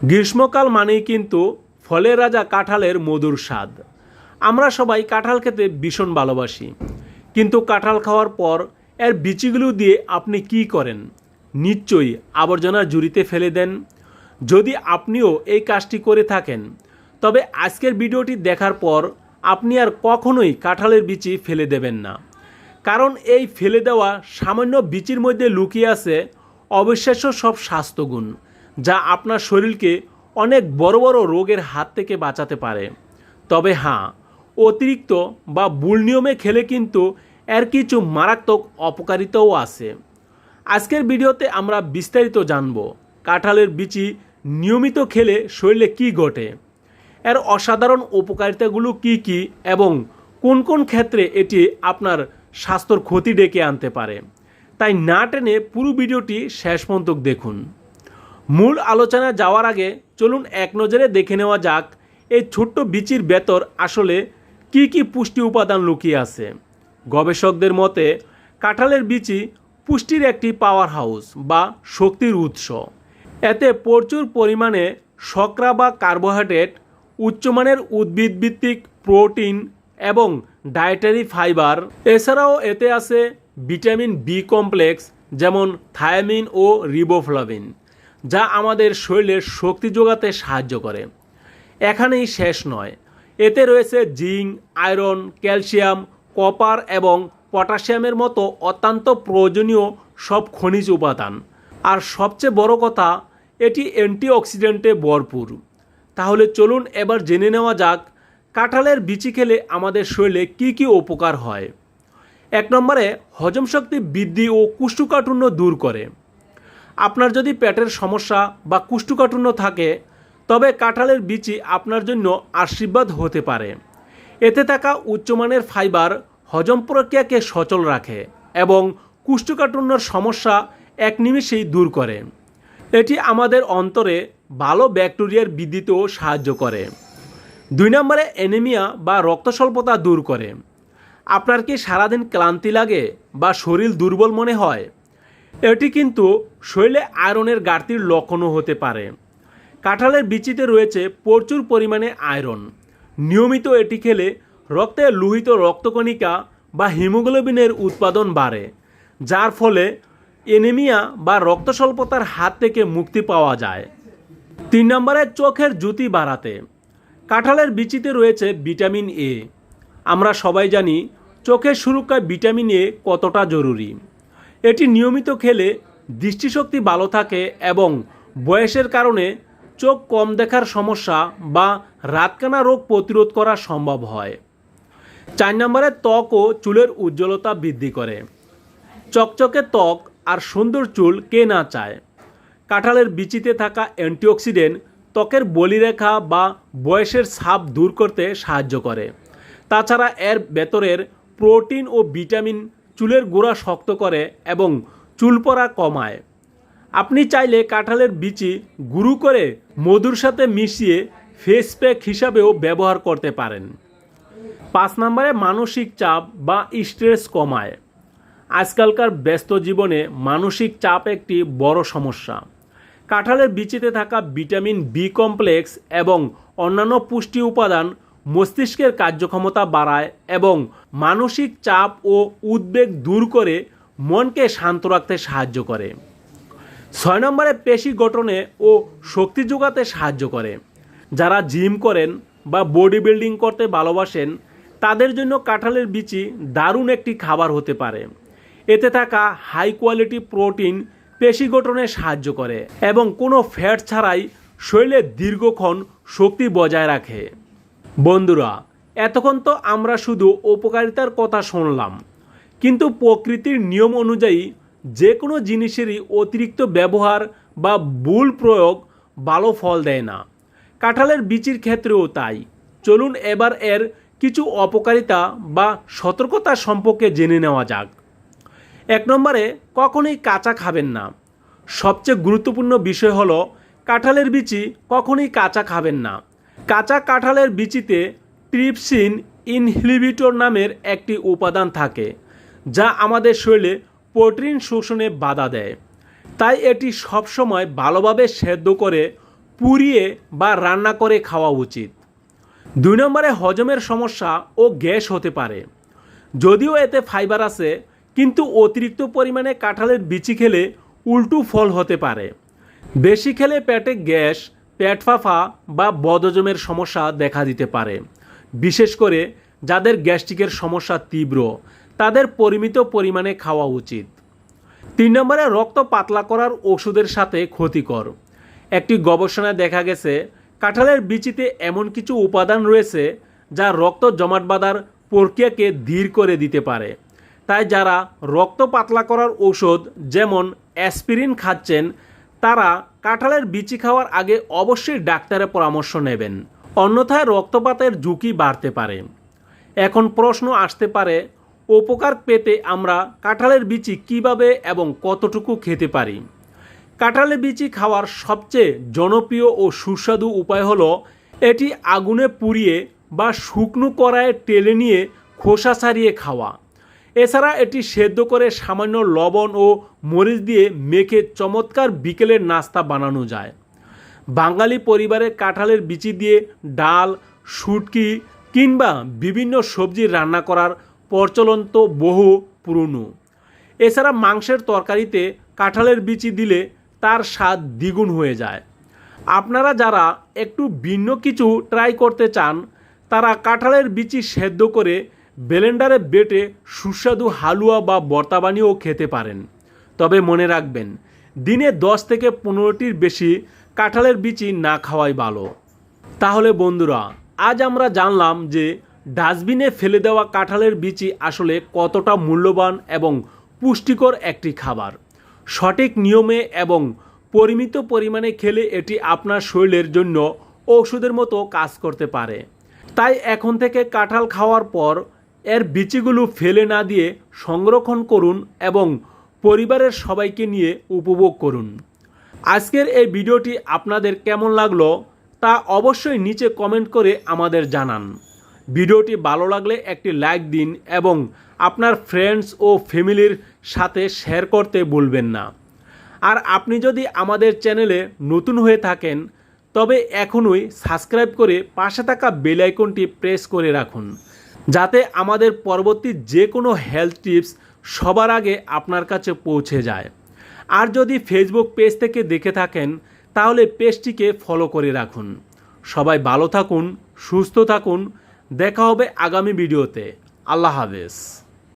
গ্রীষ্মকাল মানেই কিন্তু ফলের রাজা কাঁঠালের মধুর স্বাদ। আমরা সবাই কাঁঠাল খেতে ভীষণ ভালোবাসি, কিন্তু কাঁঠাল খাওয়ার পর এর বিচিগুলো দিয়ে আপনি কি করেন? নিশ্চয়ই আবর্জনার ঝুড়িতে ফেলে দেন। যদি আপনিও এই কাজটি করে থাকেন, তবে আজকের ভিডিওটি দেখার পর আপনি আর কখনোই কাঁঠালের বিচি ফেলে দেবেন না। কারণ এই ফেলে দেওয়া সামান্য বিচির মধ্যে লুকিয়ে আছে অবিশ্বাস্য সব স্বাস্থ্যগুণ, যা আপনার শরীরকে অনেক বড় বড় রোগের হাত থেকে বাঁচাতে পারে। তবে হ্যাঁ, অতিরিক্ত বা ভুল নিয়মে খেলে কিন্তু এর কিছু মারাত্মক অপকারিতাও আছে। আজকের ভিডিওতে আমরা বিস্তারিত জানব কাঁঠালের বিচি নিয়মিত খেলে শরীরে কী ঘটে, এর অসাধারণ উপকারিতাগুলো কি কি এবং কোন কোন ক্ষেত্রে এটি আপনার স্বাস্থ্যর ক্ষতি ডেকে আনতে পারে। তাই না টেনে পুরো ভিডিওটি শেষ পর্যন্ত দেখুন। মূল আলোচনা যাওয়ার আগে চলুন এক নজরে দেখে নেওয়া যাক এই ছোট্ট বিচির ভেতর আসলে কি কি পুষ্টি উপাদান লুকিয়ে আছে। গবেষকদের মতে কাঁঠালের বিচি পুষ্টির একটি পাওয়ার হাউস বা শক্তির উৎস। এতে প্রচুর পরিমাণে শর্করা বা কার্বোহাইড্রেট, উচ্চমানের উদ্ভিদভিত্তিক প্রোটিন এবং ডায়েটারি ফাইবার। এছাড়াও এতে আছে ভিটামিন বি কমপ্লেক্স যেমন থায়ামিন ও রিবোফ্লাভিন, যা আমাদের শরীরের শক্তি যোগাতে সাহায্য করে। এখানেই শেষ নয়, এতে রয়েছে জিঙ্ক, আয়রন, ক্যালসিয়াম, কপার এবং পটাশিয়ামের মতো অত্যন্ত প্রয়োজনীয় সব খনিজ উপাদান। আর সবচেয়ে বড় কথা, এটি অ্যান্টিঅক্সিডেন্টে ভরপুর। তাহলে চলুন এবার জেনে নেওয়া যাক কাঁঠালের বিচি খেলে আমাদের শরীরে কী কী উপকার হয়। 1 নম্বরে, হজম শক্তি বৃদ্ধি ও কোষ্ঠকাঠিন্য দূর করে। আপনার যদি পেটের সমস্যা বা কোষ্ঠকাঠিন্য থাকে, তবে কাঁঠালের বিচি আপনার জন্য আশীর্বাদ হতে পারে। এতে থাকা উচ্চমানের ফাইবার হজম প্রক্রিয়াকে সচল রাখে এবং কোষ্ঠকাঠিন্যর সমস্যা এক নিমেষেই দূর করে। এটি আমাদের অন্তরে ভালো ব্যাকটেরিয়ার বৃদ্ধিতেও সাহায্য করে। 2 নম্বরে, অ্যানিমিয়া বা রক্ত স্বল্পতা দূর করে। আপনার কি সারাদিন ক্লান্তি লাগে বা শরীর দুর্বল মনে হয়? এটি কিন্তু শরীরে আয়রনের ঘাটতির লক্ষণও হতে পারে। কাঁঠালের বিচিতে রয়েছে প্রচুর পরিমাণে আয়রন। নিয়মিত এটি খেলে রক্তে লোহিত রক্তকণিকা বা হিমোগ্লোবিনের উৎপাদন বাড়ে, যার ফলে অ্যানিমিয়া বা রক্ত স্বল্পতার হাত থেকে মুক্তি পাওয়া যায়। 3 নম্বরে, চোখের জ্যোতি বাড়াতে। কাঁঠালের বিচিতে রয়েছে ভিটামিন এ। আমরা সবাই জানি চোখের সুরক্ষায় ভিটামিন এ কতটা জরুরি। এটি নিয়মিত খেলে দৃষ্টিশক্তি ভালো থাকে এবং বয়সের কারণে চোখ কম দেখার সমস্যা বা রাতকানা রোগ প্রতিরোধ করা সম্ভব হয়। 4 নম্বরে, ত্বক ও চুলের উজ্জ্বলতা বৃদ্ধি করে। চকচকে ত্বক আর সুন্দর চুল কে না চায়? কাঁঠালের বিচিতে থাকা অ্যান্টিঅক্সিডেন্ট ত্বকের বলিরেখা বা বয়সের ছাপ দূর করতে সাহায্য করে। তাছাড়া এর ভেতরের প্রোটিন ও ভিটামিন চুলের গোড়া শক্ত করে এবং চুল পড়া কমায়। আপনি চাইলে কাঁঠালের বিচি গুঁড়ো করে মধুর সাথে মিশিয়ে ফেস প্যাক হিসাবেও ব্যবহার করতে পারেন। 5 নম্বরে, মানসিক চাপ বা স্ট্রেস কমায়। আজকালকার ব্যস্ত জীবনে মানসিক চাপ একটি বড় সমস্যা। কাঁঠালের বিচিতে থাকা ভিটামিন বি কমপ্লেক্স এবং অন্যান্য পুষ্টি উপাদান মস্তিষ্কের কার্যক্ষমতা বাড়ায় এবং মানসিক চাপ ও উদ্বেগ দূর করে মনকে শান্ত রাখতে সাহায্য করে। 6 নম্বরে, পেশি গঠনে ও শক্তি যোগাতে সাহায্য করে। যারা জিম করেন বা বডি বিল্ডিং করতে ভালোবাসেন, তাদের জন্য কাঁঠালের বিচি দারুণ একটি খাবার হতে পারে। এতে থাকা হাই কোয়ালিটি প্রোটিন পেশি গঠনে সাহায্য করে এবং কোনো ফ্যাট ছাড়াই শরীরে দীর্ঘক্ষণ শক্তি বজায় রাখে। বন্ধুরা, এতক্ষণ তো আমরা শুধু উপকারিতার কথা শুনলাম, কিন্তু প্রকৃতির নিয়ম অনুযায়ী যে কোনো জিনিসেরই অতিরিক্ত ব্যবহার বা ভুল প্রয়োগ ভালো ফল দেয় না। কাঁঠালের বিচির ক্ষেত্রেও তাই। চলুন এবার এর কিছু অপকারিতা বা সতর্কতা সম্পর্কে জেনে নেওয়া যাক। 1 নম্বরে, কখনোই কাঁচা খাবেন না। সবচেয়ে গুরুত্বপূর্ণ বিষয় হলো কাঁঠালের বিচি কখনোই কাঁচা খাবেন না। কাঁচা কাঁঠালের বিচিতে ট্রিপসিন ইনহিবিটর নামের একটি উপাদান থাকে, যা আমাদের শরীরে প্রোটিন শোষণে বাধা দেয়। তাই এটি সবসময় ভালোভাবে সেদ্ধ করে পুড়িয়ে বা রান্না করে খাওয়া উচিত। 2 নম্বরে হজমের সমস্যা ও গ্যাস হতে পারে। যদিও এতে ফাইবার আছে, কিন্তু অতিরিক্ত পরিমাণে কাঁঠালের বিচি খেলে উল্টো ফল হতে পারে। বেশি খেলে পেটে গ্যাস, পেট ফাঁপা বা বদহজমের সমস্যা দেখা দিতে পারে। বিশেষ করে যাদের গ্যাস্ট্রিকের সমস্যা তীব্র, তাদের পরিমিত পরিমাণে খাওয়া উচিত। 3 নম্বরে রক্ত পাতলা করার ওষুধের সাথে ক্ষতিকর। একটি গবেষণায় দেখা গেছে কাঁঠালের বিচিতে এমন কিছু উপাদান রয়েছে যা রক্ত জমাট বাঁধার প্রক্রিয়াকে ধীর করে দিতে পারে। তাই যারা রক্ত পাতলা করার ঔষধ যেমন অ্যাসপিরিন খাচ্ছেন, তারা কাঁঠালের বিচি খাওয়ার আগে অবশ্যই ডাক্তারের পরামর্শ নেবেন, অন্যথায় রক্তপাতের ঝুঁকি বাড়তে পারে। এখন প্রশ্ন আসতে পারে, উপকার পেতে আমরা কাঁঠালের বিচি কিভাবে এবং কতটুকু খেতে পারি? কাঁঠালের বিচি খাওয়ার সবচেয়ে জনপ্রিয় ও সুস্বাদু উপায় হলো এটি আগুনে পুড়িয়ে বা শুকনো কড়াইয়ে টেলে নিয়ে খোসা ছাড়িয়ে খাওয়া। এছাড়া এটি সেদ্ধ করে সামান্য লবণ ও মরিচ দিয়ে মেখে চমৎকার বিকেলের নাস্তা বানানো যায়। বাঙালি পরিবারে কাঁঠালের বিচি দিয়ে ডাল, শুটকি কিংবা বিভিন্ন সবজি রান্না করার প্রচলন তো বহু পুরনো। এছাড়া মাংসের তরকারিতে কাঁঠালের বিচি দিলে তার স্বাদ দ্বিগুণ হয়ে যায়। আপনারা যারা একটু ভিন্ন কিছু ট্রাই করতে চান, তারা কাঁঠালের বিচি সেদ্ধ করে ব্লেন্ডারে বেটে সুস্বাদু হালুয়া বা ভর্তা বানিয়েও খেতে পারেন। তবে মনে রাখবেন, দিনে 10 থেকে 15টির বেশি কাঁঠালের বিচি না খাওয়াই ভালো। তাহলে বন্ধুরা, আজ আমরা জানলাম যে ডাস্টবিনে ফেলে দেওয়া কাঁঠালের বিচি আসলে কতটা মূল্যবান এবং পুষ্টিকর একটি খাবার। সঠিক নিয়মে এবং পরিমিত পরিমাণে খেলে এটি আপনার শরীরের জন্য ঔষধের মতো কাজ করতে পারে। তাই এখন থেকে কাঁঠাল খাওয়ার পর এর বিচিগুলো ফেলে না দিয়ে সংরক্ষণ করুন এবং পরিবারের সবাইকে নিয়ে উপভোগ করুন। আজকের এই ভিডিওটি আপনাদের কেমন লাগলো তা অবশ্যই নিচে কমেন্ট করে আমাদের জানান। ভিডিওটি ভালো লাগলে একটি লাইক দিন এবং আপনার ফ্রেন্ডস ও ফ্যামিলির সাথে শেয়ার করতে ভুলবেন না। আর আপনি যদি আমাদের চ্যানেলে নতুন হয়ে থাকেন, তবে এখনই সাবস্ক্রাইব করে পাশে থাকা বেল আইকনটি প্রেস করে রাখুন, যাতে আমাদের পরবর্তী যে কোনো হেলথ টিপস সবার আগে আপনার কাছে পৌঁছে যায়। আর যদি ফেসবুক পেজ থেকে দেখে থাকেন, তাহলে পেজটিকে ফলো করে রাখুন। সবাই ভালো থাকুন, সুস্থ থাকুন। দেখা হবে আগামী ভিডিওতে। আল্লাহ হাফেজ।